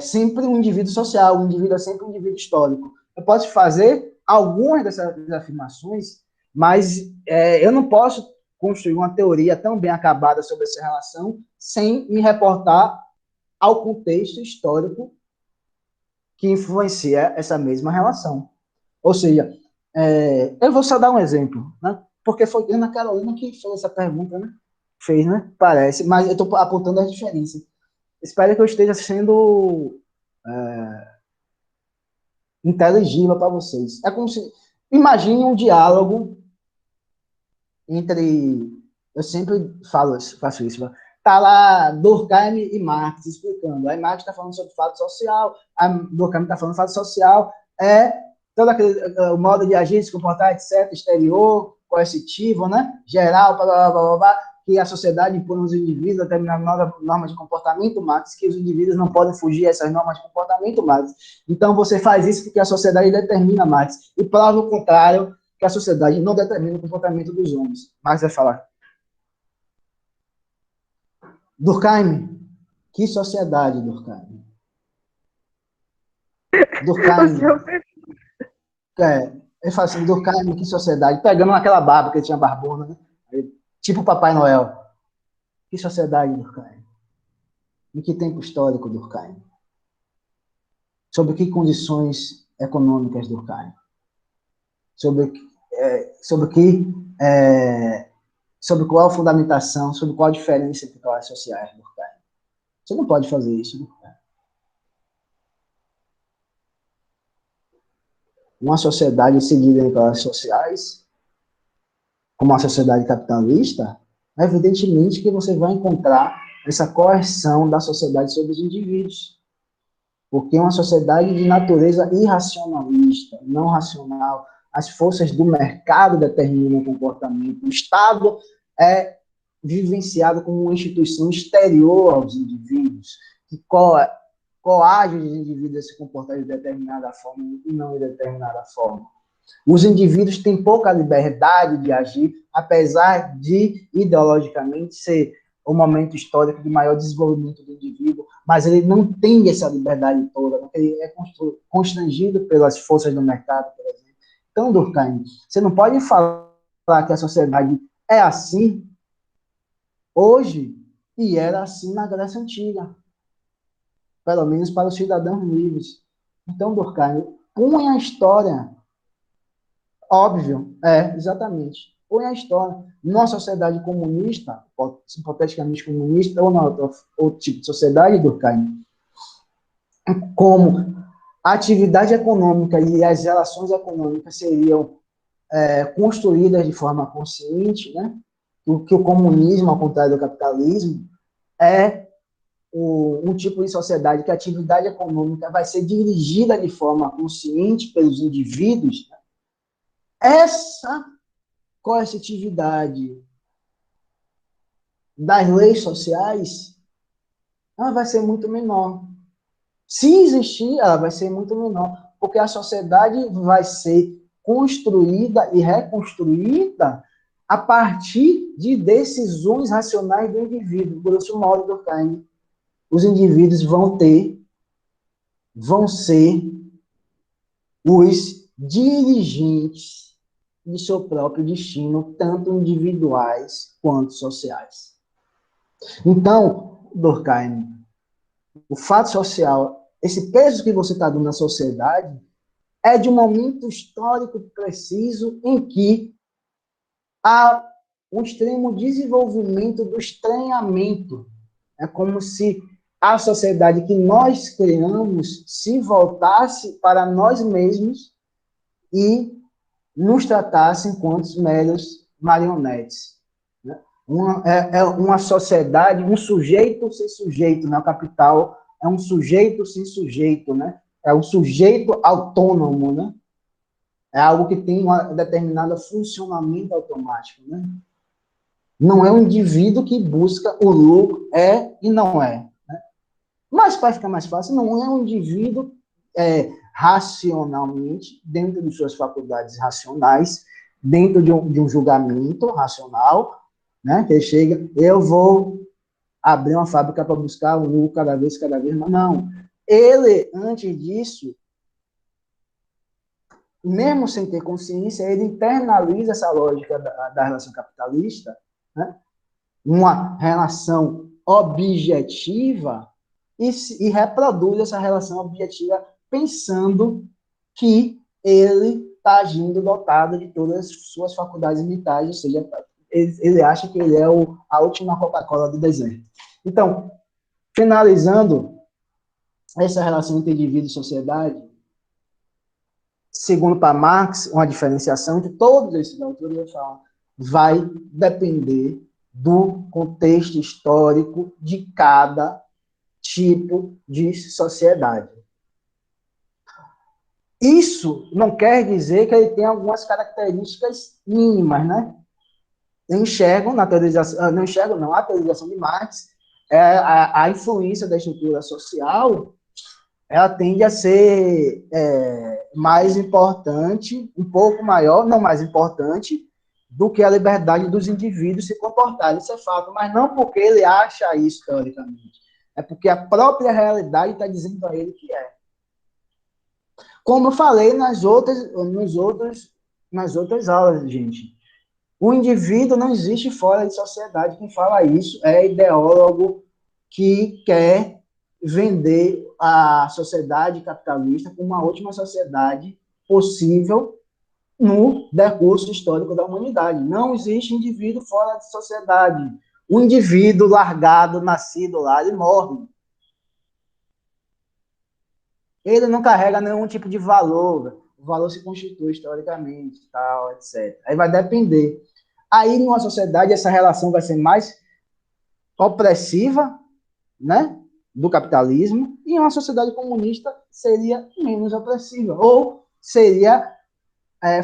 sempre um indivíduo social, o indivíduo é sempre um indivíduo histórico. Eu posso fazer algumas dessas afirmações, mas eu não posso construir uma teoria tão bem acabada sobre essa relação sem me reportar ao contexto histórico que influencia essa mesma relação. Ou seja, eu vou só dar um exemplo, né? Porque foi a Ana Carolina que fez essa pergunta, né? Fez, né? Parece, mas eu estou apontando as diferenças. Espero que eu esteja sendo inteligível para vocês. É como se... Imagine um diálogo entre... Eu sempre faço isso. Tá lá Durkheim e Marx explicando. Aí Marx está falando sobre fato social, a Durkheim está falando fato social, todo aquele o modo de agir, se comportar, etc., exterior, coercitivo, né? Geral, blá, blá, blá, blá, blá, que a sociedade impõe aos indivíduos determinadas normas de comportamento, Marx, que os indivíduos não podem fugir a essas normas de comportamento, Marx. Então, você faz isso porque a sociedade determina, Marx, e prova o contrário, que a sociedade não determina o comportamento dos homens. Marx vai falar. Durkheim, que sociedade, Durkheim? Durkheim, ele fala assim, Durkheim, que sociedade? Pegando aquela barba, que ele tinha barbona, né? Tipo Papai Noel. Que sociedade, Durkheim? Em que tempo histórico, Durkheim? Sobre que condições econômicas, Durkheim? Sobre qual fundamentação, sobre qual diferença entre classes sociais, Durkheim? Você não pode fazer isso, Durkheim. Uma sociedade seguida em classes sociais, como a sociedade capitalista, evidentemente que você vai encontrar essa coerção da sociedade sobre os indivíduos. Porque é uma sociedade de natureza irracionalista, não racional. As forças do mercado determinam o comportamento. O Estado é vivenciado como uma instituição exterior aos indivíduos, que coage os indivíduos a se comportar de determinada forma e não de determinada forma. Os indivíduos têm pouca liberdade de agir, apesar de, ideologicamente, ser o momento histórico de maior desenvolvimento do indivíduo, mas ele não tem essa liberdade toda, porque ele é constrangido pelas forças do mercado, por exemplo. Então, Durkheim, você não pode falar que a sociedade é assim hoje e era assim na Grécia Antiga, pelo menos para os cidadãos livres. Então, Durkheim, põe a história, óbvio, exatamente, põe a história. Numa sociedade comunista, hipoteticamente comunista, ou na outro tipo de sociedade, Durkheim, como a atividade econômica e as relações econômicas seriam construídas de forma consciente, né? O que o comunismo, ao contrário do capitalismo, é um tipo de sociedade que a atividade econômica vai ser dirigida de forma consciente pelos indivíduos. Né? Essa coercitividade das leis sociais, ela vai ser muito menor. Se existir, ela vai ser muito menor, porque a sociedade vai ser construída e reconstruída a partir de decisões racionais do indivíduo. Grosso modo, Durkheim, os indivíduos vão ser os dirigentes de seu próprio destino, tanto individuais quanto sociais. Então, Durkheim, o fato social esse peso que você está dando na sociedade é de um momento histórico preciso em que há um extremo desenvolvimento do estranhamento. É como se a sociedade que nós criamos se voltasse para nós mesmos e nos tratasse enquanto meros marionetes. Né? Uma sociedade, um sujeito sem sujeito, né? O capital é um sujeito sem sujeito, né? É um sujeito autônomo, né? É algo que tem um determinado funcionamento automático, né? Não é um indivíduo que busca o lucro, é e não é. Né? Mas, para ficar mais fácil, não é um indivíduo racionalmente, dentro de suas faculdades racionais, dentro de um julgamento racional, né? Que ele chega, eu vou abrir uma fábrica para buscar o lucro cada vez mais. Não. Ele, antes disso, mesmo sem ter consciência, ele internaliza essa lógica da relação capitalista, né? Uma relação objetiva, e reproduz essa relação objetiva pensando que ele está agindo dotado de todas as suas faculdades mentais, ou seja, ele acha que ele é a última Coca-Cola do deserto. Então, finalizando essa relação entre indivíduo e sociedade, segundo para Marx, uma diferenciação entre todos esses autores, vai depender do contexto histórico de cada tipo de sociedade. Isso não quer dizer que ele tem algumas características mínimas, né? Eu enxergo na teorização, não enxergo não, a teorização de Marx, a influência da estrutura social, ela tende a ser mais importante, um pouco maior, não mais importante, do que a liberdade dos indivíduos se comportarem. Isso é fato, mas não porque ele acha isso, teoricamente. É porque a própria realidade está dizendo a ele que é. Como eu falei nas outras aulas, gente. O indivíduo não existe fora de sociedade. Quem fala isso é ideólogo que quer vender a sociedade capitalista como uma última sociedade possível no decurso histórico da humanidade. Não existe indivíduo fora de sociedade. O indivíduo largado, nascido lá, ele morre. Ele não carrega nenhum tipo de valor. O valor se constitui historicamente, tal, etc. Aí vai depender. Aí, numa sociedade, essa relação vai ser mais opressiva, né, do capitalismo, e em uma sociedade comunista seria menos opressiva, ou seria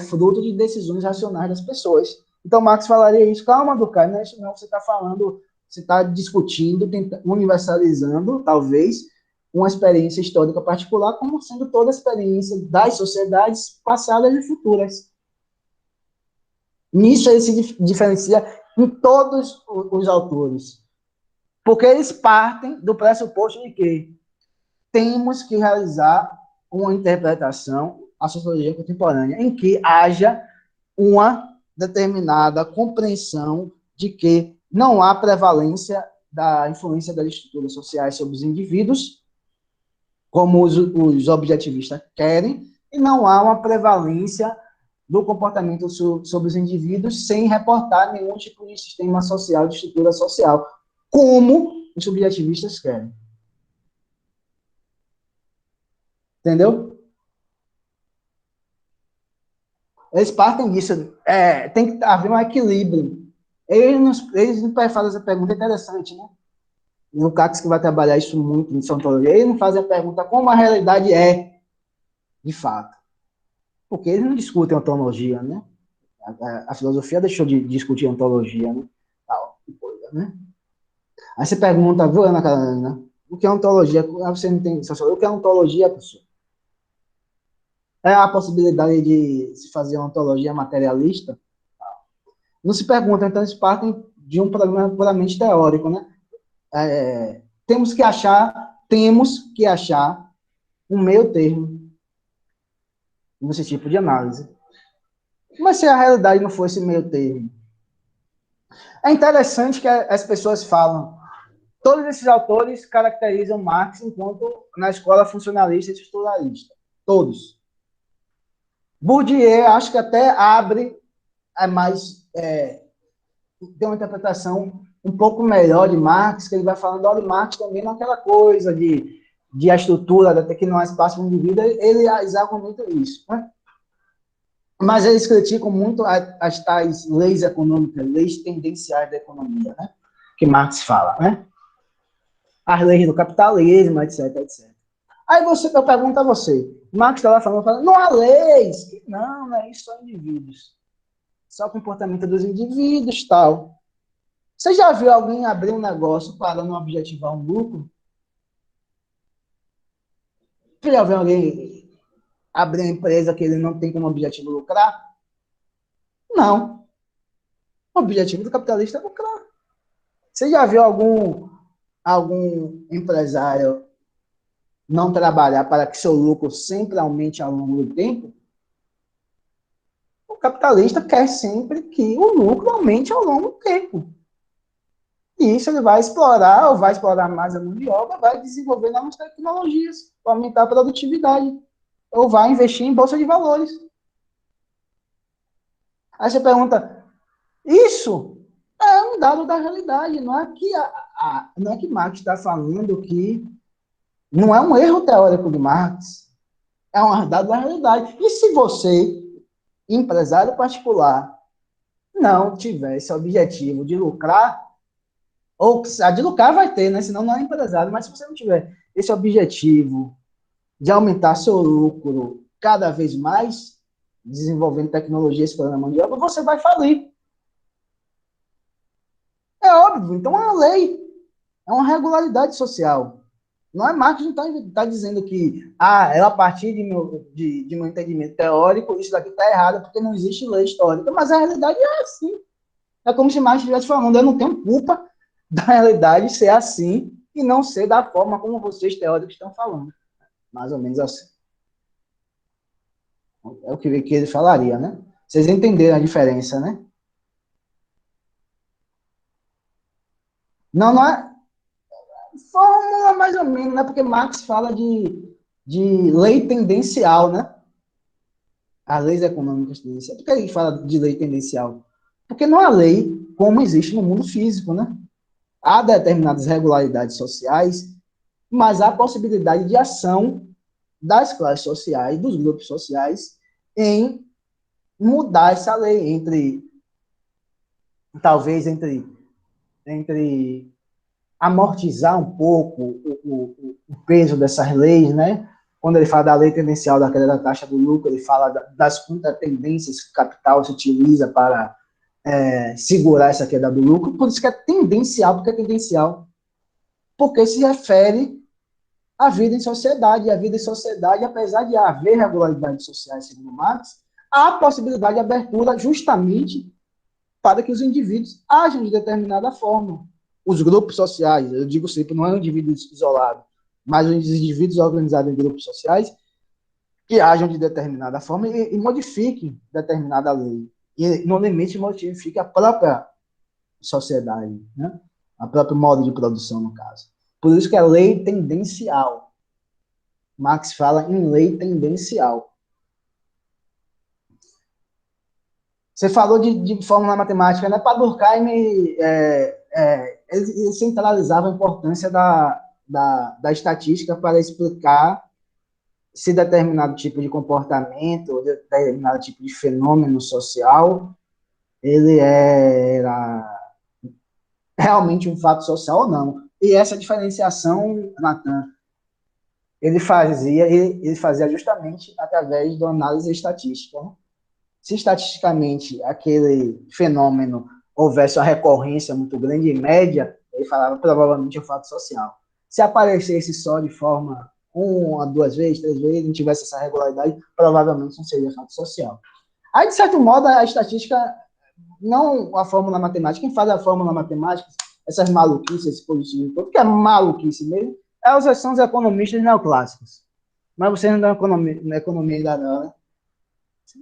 fruto de decisões racionais das pessoas. Então, Marx falaria isso. Calma, Ducay, não é isso não. Você está falando, você está discutindo, universalizando, talvez, uma experiência histórica particular, como sendo toda a experiência das sociedades passadas e futuras. Nisso ele se diferencia em todos os autores. Porque eles partem do pressuposto de que temos que realizar uma interpretação, a sociologia contemporânea, em que haja uma determinada compreensão de que não há prevalência da influência das estruturas sociais sobre os indivíduos, como os objetivistas querem, e não há uma prevalência do comportamento sobre os indivíduos sem reportar nenhum tipo de sistema social, de estrutura social, como os subjetivistas querem. Entendeu? Eles partem disso. Tem que haver um equilíbrio. Eles não fazem essa pergunta interessante, né? E o Cax, que vai trabalhar isso muito em ontologia, ele não faz a pergunta como a realidade é, de fato. Porque eles não discutem ontologia, né? A filosofia deixou de discutir ontologia, né? Tal coisa, né? Aí você pergunta, viu, Ana Carolina, o que é ontologia? Você não tem o que é ontologia, professor? É a possibilidade de se fazer uma ontologia materialista? Não se pergunta, então eles partem de um problema puramente teórico, né? Temos que achar um meio termo nesse tipo de análise. Mas se a realidade não for esse meio termo? É interessante que as pessoas falam, Todos esses autores caracterizam Marx enquanto na escola funcionalista e estruturalista. Todos. Bourdieu, acho que até abre tem uma interpretação um pouco melhor de Marx, que ele vai falando, olha, Marx também naquela coisa de a estrutura, até que não há espaço para o indivíduo, eles argumentam isso, né? Mas eles criticam muito as tais leis econômicas, leis tendenciais da economia, né? Que Marx fala, né? As leis do capitalismo, etc, etc. Aí eu pergunto a você, Marx está lá falando, não há leis, não é isso, só indivíduos. Só o comportamento dos indivíduos, tal. Você já viu alguém abrir um negócio para não objetivar um lucro? Você já viu alguém abrir uma empresa que ele não tem como objetivo lucrar? Não. O objetivo do capitalista é lucrar. Você já viu algum empresário não trabalhar para que seu lucro sempre aumente ao longo do tempo? O capitalista quer sempre que o lucro aumente ao longo do tempo. E isso ele vai explorar, ou vai explorar mais a mão de obra, vai desenvolver novas tecnologias, para aumentar a produtividade, ou vai investir em bolsa de valores. Aí você pergunta, isso é um dado da realidade, não é que, não é que Marx está falando que não é um erro teórico de Marx, é um dado da realidade. E se você, empresário particular, não tiver esse objetivo de lucrar, ou a de lucrar vai ter, né? Senão não é empresário, mas se você não tiver esse objetivo de aumentar seu lucro cada vez mais, desenvolvendo tecnologia, explorando a mão de obra, você vai falir. É óbvio, então é uma lei, é uma regularidade social. Não é Marx não está dizendo que é a partir de meu entendimento teórico, isso daqui está errado, porque não existe lei histórica, mas a realidade é assim. É como se Marx estivesse falando, eu não tenho culpa da realidade ser assim e não ser da forma como vocês teóricos estão falando. Mais ou menos assim. É o que ele falaria, né? Vocês entenderam a diferença, né? Não é fórmula mais ou menos, né? Porque Marx fala de lei tendencial, né? As leis econômicas tendenciais. Por que ele fala de lei tendencial? Porque não há lei como existe no mundo físico, né? Há determinadas regularidades sociais, mas há possibilidade de ação das classes sociais, dos grupos sociais, em mudar essa lei, talvez entre amortizar um pouco o peso dessas leis, né? Quando ele fala da lei tendencial da queda da taxa do lucro, ele fala das contratendências que o capital se utiliza para segurar essa queda do lucro, por isso que é tendencial, porque se refere à vida em sociedade, e a vida em sociedade, apesar de haver regularidades sociais, segundo Marx, há possibilidade de abertura justamente para que os indivíduos ajam de determinada forma. Os grupos sociais, eu digo sempre, não é um indivíduo isolado, mas os indivíduos organizados em grupos sociais que ajam de determinada forma e modifiquem determinada lei. E, no limite, modifique a própria sociedade, né? A próprio modo de produção, no caso. Por isso que é lei tendencial. Marx fala em lei tendencial. Você falou de fórmula matemática, né? Para Durkheim, ele centralizava a importância da estatística para explicar se determinado tipo de comportamento, determinado tipo de fenômeno social, ele era realmente um fato social ou não. E essa diferenciação, Natan, ele fazia justamente através da análise estatística, né? Se estatisticamente aquele fenômeno houvesse uma recorrência muito grande, em média, ele falava provavelmente um fato social. Se aparecesse só de forma 1, 2 vezes, 3 vezes, não tivesse essa regularidade, provavelmente não seria fato social. Aí, de certo modo, a estatística, não a fórmula matemática, quem faz a fórmula matemática, essas maluquices, esse positivo todo, que é maluquice mesmo, são os economistas neoclássicos. Mas vocês não dão economia ainda não, né?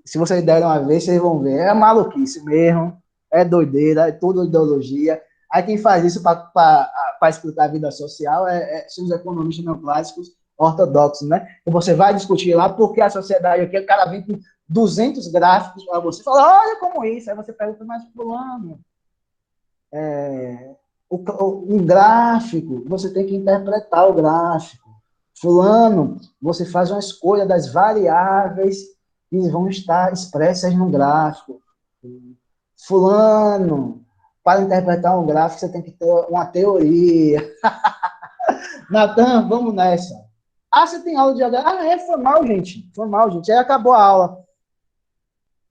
Se vocês deram uma vez, vocês vão ver. É maluquice mesmo, é doideira, é tudo ideologia. Aí quem faz isso para para explicar a vida social são os economistas neoclássicos ortodoxos, né? E você vai discutir lá porque a sociedade aqui, o cara vem com 200 gráficos para você, fala, olha como isso, aí você pergunta, mas fulano, um gráfico, você tem que interpretar o gráfico. Fulano, você faz uma escolha das variáveis que vão estar expressas no gráfico. Fulano, para interpretar um gráfico, você tem que ter uma teoria. Natan, vamos nessa. Você tem aula de geografia? Foi mal, gente. Foi mal, gente. Aí acabou a aula.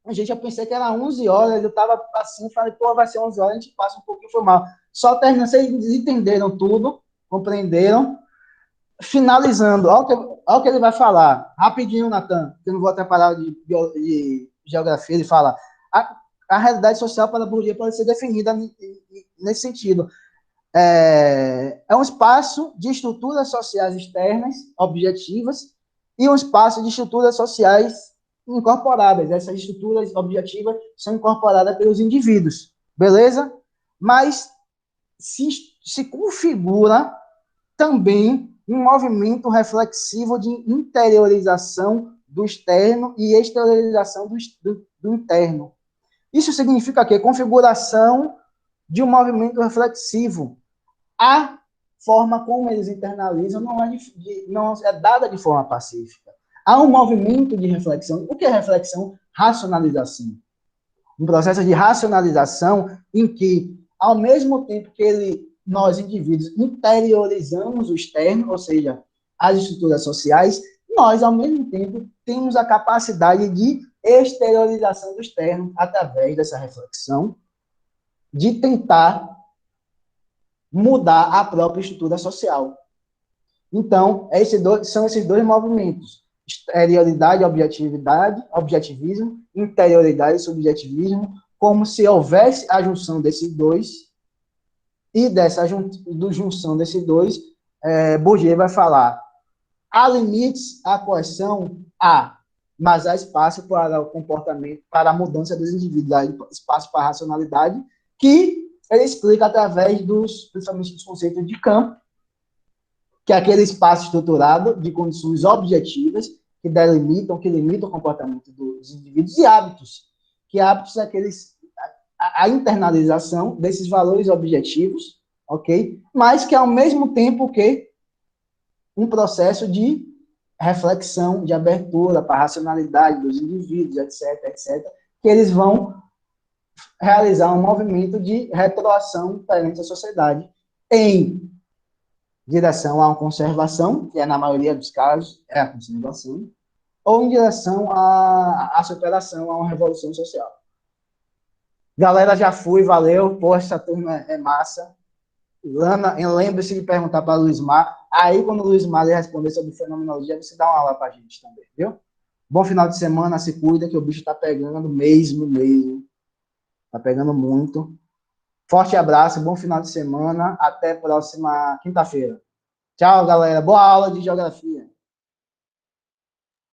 Gente, eu pensei que era 11 horas, eu estava assim, falei, pô, vai ser 11 horas, a gente passa um pouquinho, foi mal. Só terminando, vocês entenderam tudo, compreenderam. Finalizando, olha o que ele vai falar. Rapidinho, Natan, que eu não vou atrapalhar de geografia, ele fala, a realidade social para a Bourdieu pode ser definida nesse sentido. É um espaço de estruturas sociais externas, objetivas, e um espaço de estruturas sociais incorporadas. Essas estruturas objetivas são incorporadas pelos indivíduos, beleza? Mas se configura também um movimento reflexivo de interiorização do externo e exteriorização do interno. Isso significa que configuração de um movimento reflexivo. A forma como eles internalizam não é dada de forma pacífica. Há um movimento de reflexão. O que é reflexão? Racionalização. Um processo de racionalização em que, ao mesmo tempo que nós, indivíduos, interiorizamos o externo, ou seja, as estruturas sociais, nós, ao mesmo tempo, temos a capacidade de exteriorização do externo através dessa reflexão, de tentar mudar a própria estrutura social. Então, são esses dois movimentos, exterioridade, objetivismo, interioridade e subjetivismo, como se houvesse a junção desses dois, e dessa junção desses dois, Bourdieu vai falar, há limites à coerção? Mas há espaço para o comportamento, para a mudança dos indivíduos, há espaço para a racionalidade, que ele explica através principalmente dos conceitos de campo, que é aquele espaço estruturado de condições objetivas que limitam o comportamento dos indivíduos, e hábitos, que hábitos são a internalização desses valores objetivos, ok? Mas que, ao mesmo tempo, um processo de reflexão, de abertura para a racionalidade dos indivíduos, etc., que eles vão realizar um movimento de retroação perante a sociedade em direção a uma conservação, que na maioria dos casos é a conservação, ou em direção à superação, a uma revolução social. Galera, já fui, valeu, poxa, essa turma é massa. Lana, lembre-se de perguntar para o Luiz Mar. Aí, quando o Luiz Mar responder sobre fenomenologia, você dá uma aula para a gente também, viu? Bom final de semana, se cuida, que o bicho está pegando mesmo. Está pegando muito. Forte abraço, bom final de semana. Até a próxima quinta-feira. Tchau, galera. Boa aula de geografia.